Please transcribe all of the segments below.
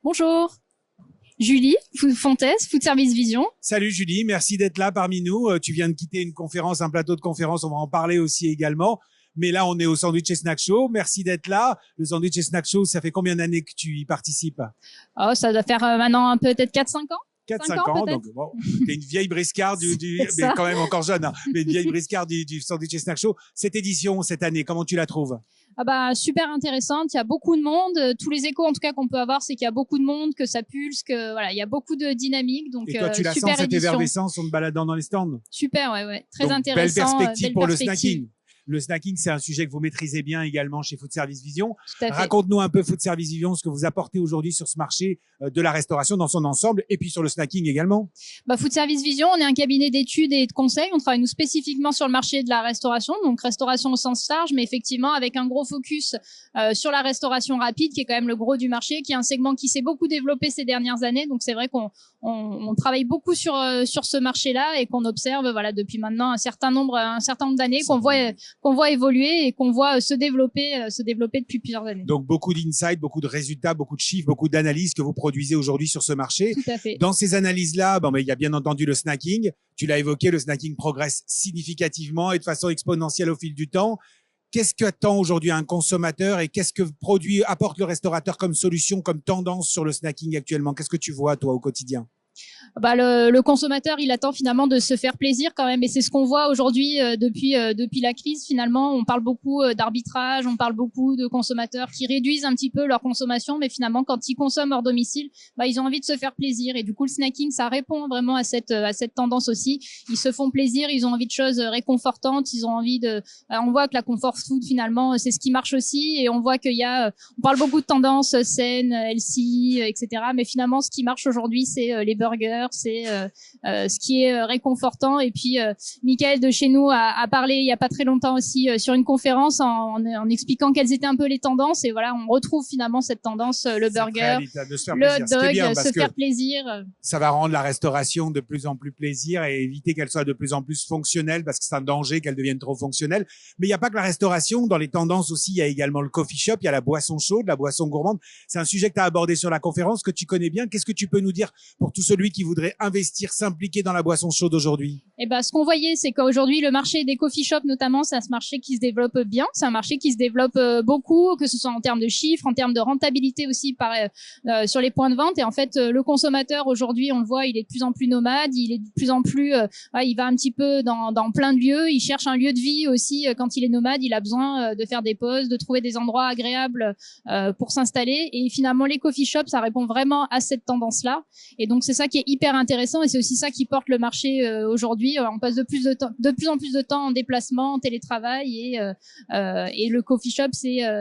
Bonjour, Julie Fontes, Food Service Vision. Salut Julie, merci d'être là parmi nous. Tu viens de quitter une conférence, un plateau de conférence, on va en parler aussi également. Mais là, on est au Sandwich et Snack Show. Merci d'être là. Le Sandwich et Snack Show, ça fait combien d'années que tu y participes? Oh, ça doit faire maintenant peut-être 4-5 ans. 4-5 ans, donc bon, t'es une vieille briscarde mais quand même encore jeune, hein, mais une vieille briscarde du Sandwich et Snack Show. Cette édition, cette année, comment tu la trouves? Ah bah, super intéressante, il y a beaucoup de monde. Tous les échos en tout cas qu'on peut avoir, c'est qu'il y a beaucoup de monde, que ça pulse, que voilà, il y a beaucoup de dynamique. Donc et toi, tu la super sens cette édition. effervescence en te baladant dans les stands? Super, ouais, très donc, intéressant. Belle perspective pour perspective. le snacking. Le snacking, c'est un sujet que vous maîtrisez bien également chez Food Service Vision. Raconte-nous un peu Food Service Vision, ce que vous apportez aujourd'hui sur ce marché de la restauration dans son ensemble et puis sur le snacking également. Bah, Food Service Vision, on est un cabinet d'études et de conseils. On travaille nous spécifiquement sur le marché de la restauration, donc restauration au sens large, mais effectivement avec un gros focus sur la restauration rapide, qui est quand même le gros du marché, qui est un segment qui s'est beaucoup développé ces dernières années. Donc c'est vrai qu'on travaille beaucoup sur ce marché-là et qu'on observe voilà depuis maintenant un certain nombre d'années, qu'on voit évoluer et qu'on voit se développer depuis plusieurs années. Donc beaucoup d'insights, beaucoup de résultats, beaucoup de chiffres, beaucoup d'analyses que vous produisez aujourd'hui sur ce marché. Tout à fait. Dans ces analyses-là, il y a bien entendu le snacking. Tu l'as évoqué, le snacking progresse significativement et de façon exponentielle au fil du temps. Qu'est-ce qu'attend aujourd'hui un consommateur et qu'est-ce que produit apporte le restaurateur comme solution, comme tendance sur le snacking actuellement? Qu'est-ce que tu vois toi au quotidien? Bah le consommateur, il attend finalement de se faire plaisir quand même, et c'est ce qu'on voit aujourd'hui depuis la crise. Finalement, on parle beaucoup d'arbitrage, on parle beaucoup de consommateurs qui réduisent un petit peu leur consommation, mais finalement, quand ils consomment hors domicile, ils ont envie de se faire plaisir, et du coup, le snacking, ça répond vraiment à cette tendance aussi. Ils se font plaisir, ils ont envie de choses réconfortantes, ils ont envie on voit que la comfort food finalement, c'est ce qui marche aussi, et on voit on parle beaucoup de tendances saines, healthy, etc. Mais finalement, ce qui marche aujourd'hui, c'est les burgers. C'est ce qui est réconfortant. Et puis Michael de chez nous a parlé il y a pas très longtemps aussi sur une conférence en expliquant quelles étaient un peu les tendances, et voilà, on retrouve finalement cette tendance, le burger, le hot dog, se faire plaisir. Ça va rendre la restauration de plus en plus plaisir et éviter qu'elle soit de plus en plus fonctionnelle, parce que c'est un danger qu'elle devienne trop fonctionnelle. Mais il n'y a pas que la restauration, dans les tendances aussi, il y a également le coffee shop, il y a la boisson chaude, la boisson gourmande. C'est un sujet que tu as abordé sur la conférence, que tu connais bien. Qu'est-ce que tu peux nous dire pour tout celui qui voudrait investir, s'impliquer dans la boisson chaude aujourd'hui? Eh ben, ce qu'on voyait, c'est qu'aujourd'hui, le marché des coffee shops, notamment, c'est un marché qui se développe bien. C'est un marché qui se développe beaucoup, que ce soit en termes de chiffres, en termes de rentabilité aussi sur les points de vente. Et en fait, le consommateur, aujourd'hui, on le voit, il est de plus en plus nomade, il est de plus en plus, il va un petit peu dans plein de lieux. Il cherche un lieu de vie aussi. Quand il est nomade, il a besoin de faire des pauses, de trouver des endroits agréables pour s'installer. Et finalement, les coffee shops, ça répond vraiment à cette tendance-là. Et donc, c'est ça qui est hyper intéressant, et c'est aussi ça qui porte le marché aujourd'hui. On passe de plus en plus de temps en déplacement, en télétravail, et le coffee shop,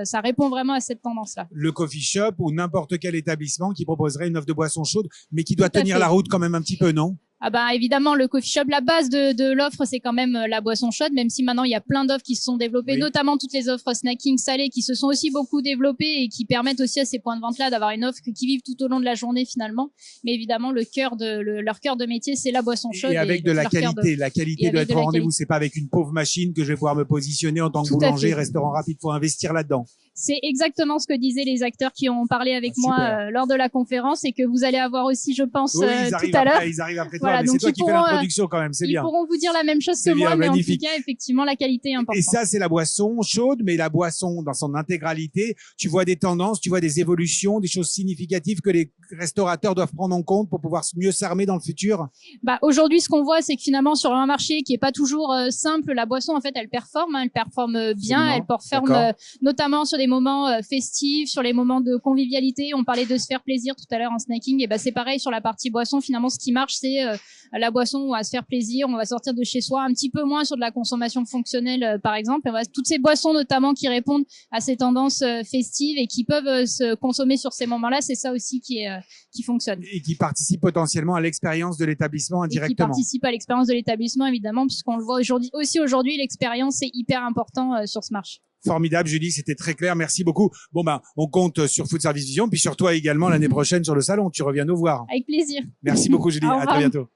ça répond vraiment à cette tendance-là. Le coffee shop ou n'importe quel établissement qui proposerait une offre de boisson chaude, mais qui doit tenir la route quand même un petit peu, non? Ah bah évidemment, le coffee shop, la base de l'offre, c'est quand même la boisson chaude, même si maintenant il y a plein d'offres qui se sont développées, notamment toutes les offres snacking salées qui se sont aussi beaucoup développées et qui permettent aussi à ces points de vente-là d'avoir une offre qui vivent tout au long de la journée finalement. Mais évidemment, leur cœur de métier, c'est la boisson chaude. Et avec de la qualité. La qualité doit être au rendez-vous. C'est pas avec une pauvre machine que je vais pouvoir me positionner en tant que boulanger, restaurant rapide. Faut investir là-dedans. C'est exactement ce que disaient les acteurs qui ont parlé avec moi lors de la conférence, et que vous allez avoir aussi, je pense, tout à l'heure. Ils arrivent après toi, mais c'est toi qui fais l'introduction quand même, c'est bien. Ils pourront vous dire la même chose que moi, mais en tout cas, effectivement, la qualité est importante. Et ça, c'est la boisson chaude, mais la boisson dans son intégralité. Tu vois des tendances, tu vois des évolutions, des choses significatives que les restaurateurs doivent prendre en compte pour pouvoir mieux s'armer dans le futur? Aujourd'hui, ce qu'on voit, c'est que finalement, sur un marché qui est pas toujours simple, la boisson, en fait, elle performe bien, elle performe notamment sur des moments festifs, sur les moments de convivialité. On parlait de se faire plaisir tout à l'heure en snacking, et c'est pareil sur la partie boisson. Finalement, ce qui marche, c'est la boisson où on va se faire plaisir, on va sortir de chez soi, un petit peu moins sur de la consommation fonctionnelle, par exemple. Et toutes ces boissons, notamment, qui répondent à ces tendances festives et qui peuvent se consommer sur ces moments-là, c'est ça aussi qui fonctionne. Et qui participe potentiellement à l'expérience de l'établissement indirectement. Et qui participe à l'expérience de l'établissement, évidemment, puisqu'on le voit aujourd'hui, l'expérience est hyper important sur ce marché. Formidable, Julie, c'était très clair. Merci beaucoup. On compte sur Food Service Vision, puis sur toi également l'année prochaine sur le salon. Tu reviens nous voir. Avec plaisir. Merci beaucoup, Julie. À très bientôt.